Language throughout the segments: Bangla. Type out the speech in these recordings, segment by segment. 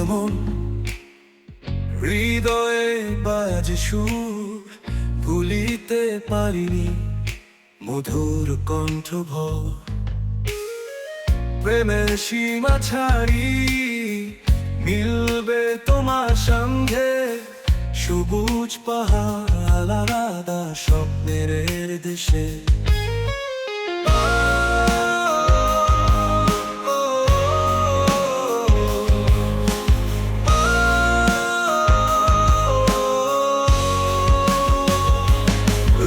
মন, হৃদয়ে বাজে সুর, ভুলিতে পারিনি মধুর কণ্ঠভর। প্রেমের সীমা ছাড়ি মিলবে তোমার সঙ্গে, সবুজ পাহাড় আলাদা স্বপ্নের দেশে।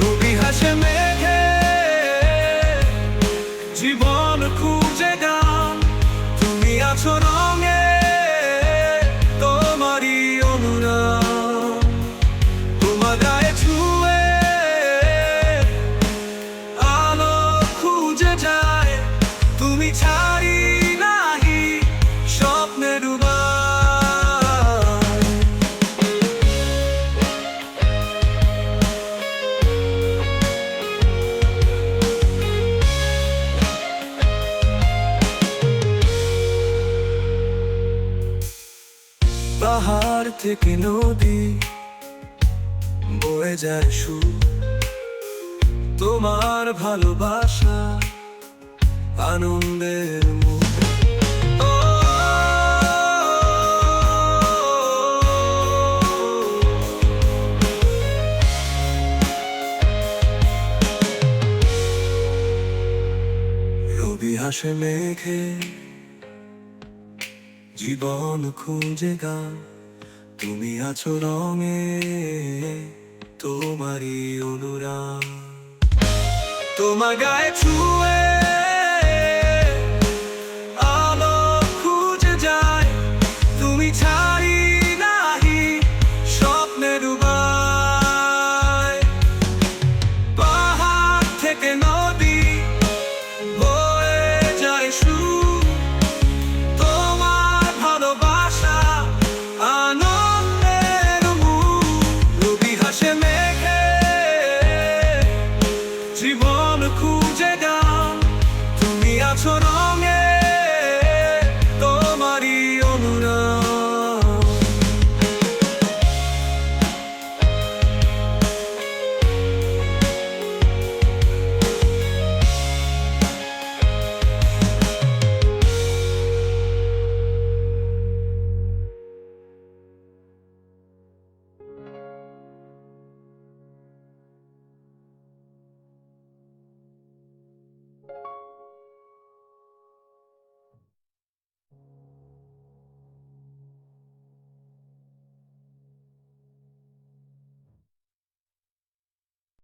রবি হাসে মেঘে জীবন খুঁজে গান, তুমি আছো রঙে তোমারই অনুরাগ। তোমার গায়ে ছুঁয়ে আলো খুঁজে যায়, তুমি ছাড়ি নাহি স্বপ্নে ডুবাই। পাহাড় থেকে নদী বয়ে যায় সুর, তোমার ভালোবাসা আনন্দের মুখ। রবি হাসে মেঘে জীবন খুঁজে গান, তুমি আছো রঙে তোমারই অনুরাগ। তোমার গায়ে ছুঁয়ে আলো খুঁজে যায়, তুমি